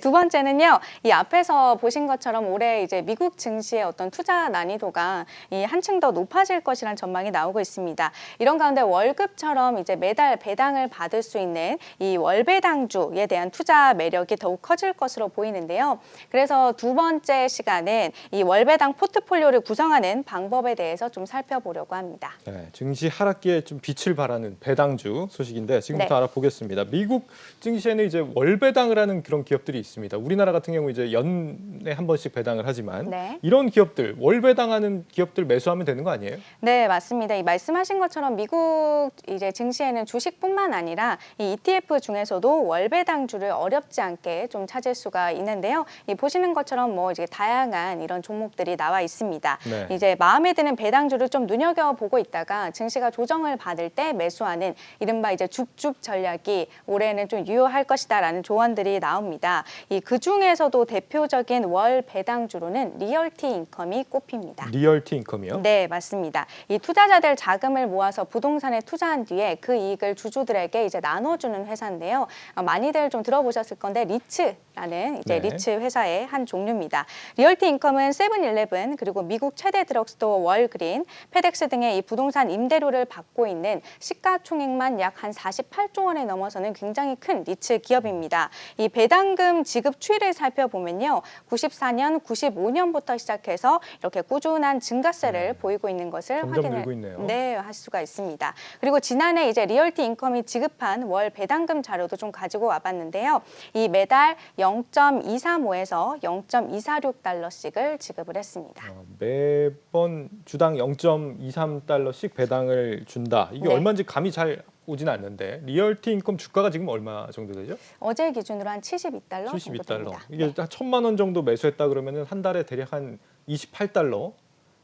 두 번째는요, 이 앞에서 보신 것처럼 올해 이제 미국 증시의 어떤 투자 난이도가 이 한층 더 높아질 것이라는 전망이 나오고 있습니다. 이런 가운데 월급처럼 이제 매달 배당을 받을 수 있는 이 월배당주에 대한 투자 매력이 더욱 커질 것으로 보이는데요. 그래서 두 번째 시간은 이 월배당 포트폴리오를 구성하는 방법에 대해서 좀 살펴보려고 합니다. 네, 증시 하락기에 좀 빛을 발하는 배당주 소식인데 지금부터 네. 알아보겠습니다. 미국 증시에는 이제 월배당을 하는 그런 기업들이 있습니다. 우리나라 같은 경우 이제 연에 한 번씩 배당을 하지만 네. 이런 기업들, 월배당하는 기업들 매수하면 되는 거 아니에요? 네, 맞습니다. 이 말씀하신 것처럼 미국 이제 증시에는 주식뿐만 아니라 이 ETF 중에서도 월배당주를 어렵지 않게 좀 찾을 수가 있는데요. 이 보시는 것처럼 뭐 이제 다양한 이런 종목들이 나와 있습니다. 네. 이제 마음에 드는 배당주를 좀 눈여겨보고 있다가 증시가 조정을 받을 때 매수하는 이른바 이제 줍줍 전략이 올해는 좀 유효할 것이다라는 조언들이 나옵니다. 그 중에서도 대표적인 월 배당주로는 리얼티 인컴이 꼽힙니다. 리얼티 인컴이요? 네, 맞습니다. 이 투자자들 자금을 모아서 부동산에 투자한 뒤에 그 이익을 주주들에게 이제 나눠주는 회사인데요. 많이들 좀 들어보셨을 건데 리츠라는 이제 네. 리츠 회사의 한 종류입니다. 리얼티 인컴은 세븐일레븐 그리고 미국 최대 드럭스토어 월그린, 페덱스 등의 이 부동산 임대료를 받고 있는 시가총액만 약 한 48조 원에 넘어서는 굉장히 큰 리츠 기업입니다. 이 배당금 지급 추이를 살펴보면요, 94년, 95년부터 시작해서 이렇게 꾸준한 증가세를 보이고 있는 것을 점점 확인을 늘고 있네요. 할 수가 있습니다. 그리고 지난해 이제 리얼티 인컴이 지급한 월 배당금 자료도 좀 가지고 와봤는데요. 이 매달 0.235에서 0.246달러씩을 지급을 했습니다. 매번 주당 0.23달러씩 배당을 준다. 이게 네. 얼마인지 감이 잘 오진 않는데 리얼티 인컴 주가가 지금 얼마 정도 되죠? 어제 기준으로 한 72달러 정도 72달러. 됩니다. 이게 한 1,000만 원 정도 매수했다 그러면은 한 달에 대략 한 28달러,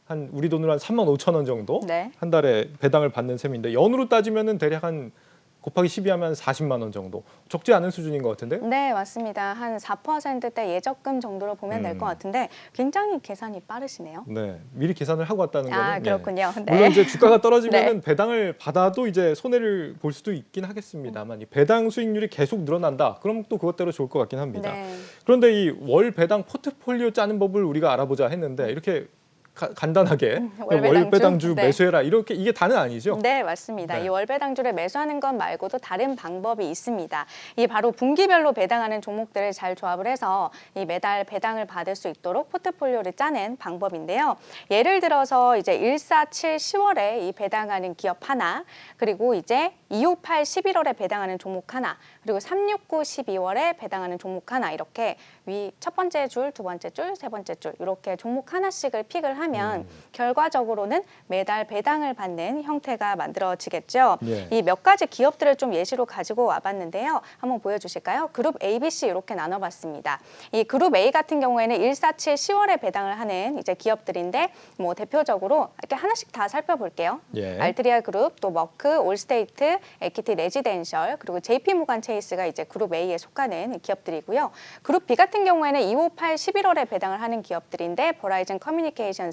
한 우리 돈으로 한 35,000원 정도 네. 한 달에 배당을 받는 셈인데 연으로 따지면은 대략 한 곱하기 12하면 40만 원 정도. 적지 않은 수준인 것 같은데요? 네, 맞습니다. 한 4%대 예적금 정도로 보면 될 것 같은데 굉장히 계산이 빠르시네요. 네, 미리 계산을 하고 왔다는 거는. 아, 그렇군요. 네. 물론 이제 주가가 떨어지면은 네. 배당을 받아도 이제 손해를 볼 수도 있긴 하겠습니다만 이 배당 수익률이 계속 늘어난다. 그럼 또 그것대로 좋을 것 같긴 합니다. 네. 그런데 이 월 배당 포트폴리오 짜는 법을 우리가 알아보자 했는데 이렇게 간단하게 월배당주 네. 매수해라 이렇게 이게 다는 아니죠? 네, 맞습니다. 네. 이 월배당주를 매수하는 것 말고도 다른 방법이 있습니다. 이 바로 분기별로 배당하는 종목들을 잘 조합을 해서 이 매달 배당을 받을 수 있도록 포트폴리오를 짜는 방법인데요. 예를 들어서 이제 147 10월에 이 배당하는 기업 하나, 그리고 이제 258 11월에 배당하는 종목 하나, 그리고 369 12월에 배당하는 종목 하나, 이렇게 위 첫 번째 줄, 두 번째 줄, 세 번째 줄 이렇게 종목 하나씩을 픽을 하면 결과적으로는 매달 배당을 받는 형태가 만들어지겠죠. 예. 이 몇 가지 기업들을 좀 예시로 가지고 와봤는데요. 한번 보여주실까요? 그룹 ABC 이렇게 나눠봤습니다. 이 그룹 A 같은 경우에는 147 10월에 배당을 하는 이제 기업들인데 뭐 대표적으로 이렇게 하나씩 다 살펴볼게요. 예. 알트리아 그룹, 또 머크, 올스테이트, 에퀴티 레지덴셜, 그리고 JP 모간 체이스가 이제 그룹 A에 속하는 기업들이고요. 그룹 B 같은 경우에는 258 11월에 배당을 하는 기업들인데 버라이즌 커뮤니케이션스,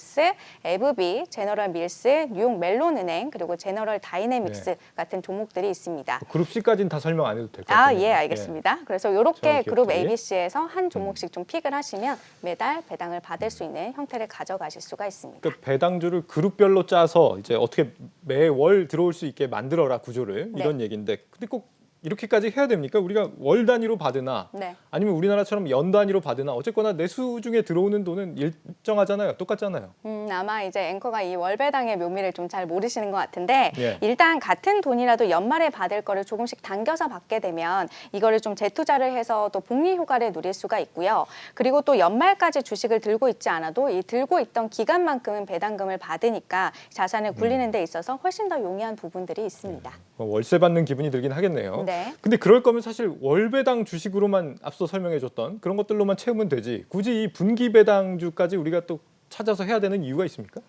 에브비, 제너럴 밀스, 뉴욕 멜론은행, 그리고 제너럴 다이내믹스 네. 같은 종목들이 있습니다. 그룹 C까지는 다 설명 안 해도 될 것 같아요. 예, 알겠습니다. 그래서 이렇게 저런 그룹 기업들이. ABC에서 한 종목씩 좀 픽을 하시면 매달 배당을 받을 수 있는 형태를 가져가실 수가 있습니다. 그 배당주를 그룹별로 짜서 이제 어떻게 매월 들어올 수 있게 만들어라 구조를 네. 이런 얘기인데 근데 꼭 이렇게까지 해야 됩니까? 우리가 월 단위로 받으나 네. 아니면 우리나라처럼 연 단위로 받으나 어쨌거나 내수 중에 들어오는 돈은 일정하잖아요. 똑같잖아요. 아마 이제 앵커가 이 월배당의 묘미를 좀 잘 모르시는 것 같은데 예. 일단 같은 돈이라도 연말에 받을 거를 조금씩 당겨서 받게 되면 이거를 좀 재투자를 해서 또 복리 효과를 누릴 수가 있고요. 그리고 또 연말까지 주식을 들고 있지 않아도 이 들고 있던 기간만큼은 배당금을 받으니까 자산을 굴리는 데 있어서 훨씬 더 용이한 부분들이 있습니다. 월세 받는 기분이 들긴 하겠네요. 네. 근데 그럴 거면 사실 월배당 주식으로만 앞서 설명해줬던 그런 것들로만 채우면 되지 굳이 이 분기 배당주까지 우리가 또 찾아서 해야 되는 이유가 있습니까?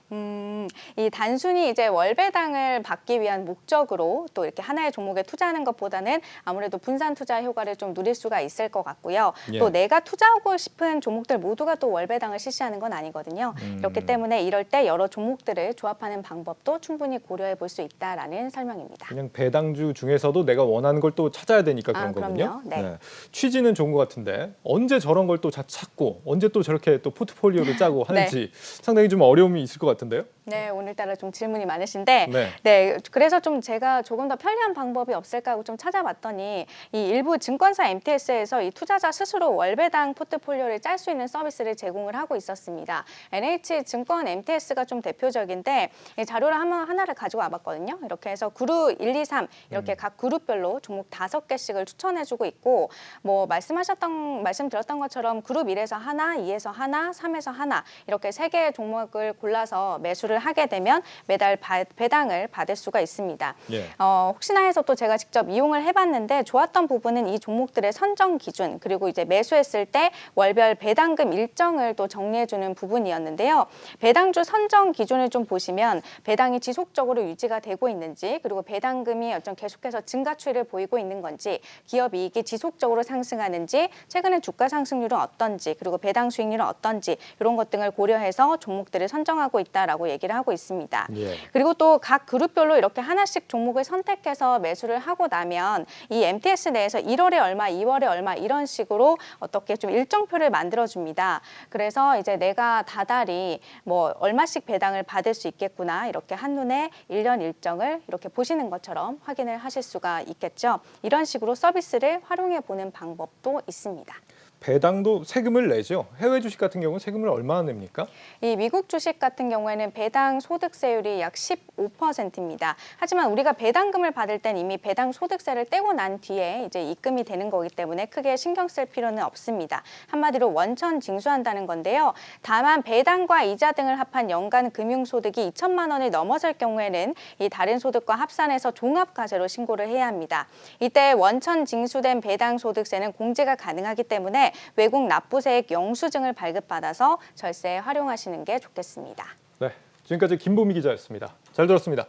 이 단순히 이제 월배당을 받기 위한 목적으로 또 이렇게 하나의 종목에 투자하는 것보다는 아무래도 분산 투자 효과를 좀 누릴 수가 있을 것 같고요. 예. 또 내가 투자하고 싶은 종목들 모두가 또 월배당을 실시하는 건 아니거든요. 그렇기 때문에 이럴 때 여러 종목들을 조합하는 방법도 충분히 고려해 볼 수 있다라는 설명입니다. 그냥 배당주 중에서도 내가 원하는 걸 또 찾아야 되니까 그런 그럼요. 거군요. 네. 취지는 좋은 것 같은데 언제 저런 걸 또 찾고 언제 또 저렇게 또 포트폴리오를 짜고 하는지 상당히 좀 어려움이 있을 것 같은데요. 네, 오늘따라 좀 질문이 많으신데, 네. 네, 그래서 좀 제가 조금 더 편리한 방법이 없을까 하고 좀 찾아봤더니 이 일부 증권사 MTS에서 이 투자자 스스로 월배당 포트폴리오를 짤 수 있는 서비스를 제공을 하고 있었습니다. NH증권 MTS가 좀 대표적인데 이 자료를 하나를 가지고 와봤거든요. 이렇게 해서 그룹 1, 2, 3 이렇게 각 그룹별로 종목 5개씩을 추천해주고 있고, 뭐 말씀드렸던 것처럼 그룹 1에서 하나, 2에서 하나, 3에서 하나 이렇게 3개의 종목을 골라서 매수를 하게 되면 매달 배당을 받을 수가 있습니다. 예. 혹시나 해서 또 제가 직접 이용을 해봤는데 좋았던 부분은 이 종목들의 선정 기준 그리고 이제 매수했을 때 월별 배당금 일정을 또 정리해주는 부분이었는데요. 배당주 선정 기준을 좀 보시면 배당이 지속적으로 유지가 되고 있는지 그리고 배당금이 어떤 계속해서 증가 추이를 보이고 있는 건지 기업 이익이 지속적으로 상승하는지 최근에 주가 상승률은 어떤지 그리고 배당 수익률은 어떤지 이런 것 등을 고려해서 종목들을 선정하고 있다라고 얘기를 하고 있습니다. 예. 그리고 또 각 그룹별로 이렇게 하나씩 종목을 선택해서 매수를 하고 나면 이 MTS 내에서 1월에 얼마, 2월에 얼마 이런 식으로 어떻게 좀 일정표를 만들어줍니다. 그래서 이제 내가 다달이 뭐 얼마씩 배당을 받을 수 있겠구나 이렇게 한눈에 1년 일정을 이렇게 보시는 것처럼 확인을 하실 수가 있겠죠. 이런 식으로 서비스를 활용해 보는 방법도 있습니다. 배당도 세금을 내죠. 해외 주식 같은 경우는 세금을 얼마나 냅니까? 이 미국 주식 같은 경우에는 배당 소득세율이 약 15%입니다. 하지만 우리가 배당금을 받을 땐 이미 배당 소득세를 떼고 난 뒤에 이제 입금이 되는 거기 때문에 크게 신경 쓸 필요는 없습니다. 한마디로 원천 징수한다는 건데요. 다만 배당과 이자 등을 합한 연간 금융소득이 2천만 원을 넘어설 경우에는 이 다른 소득과 합산해서 종합과세로 신고를 해야 합니다. 이때 원천 징수된 배당 소득세는 공제가 가능하기 때문에 외국 납부세액 영수증을 발급받아서 절세에 활용하시는 게 좋겠습니다. 네, 지금까지 김보미 기자였습니다. 잘 들었습니다.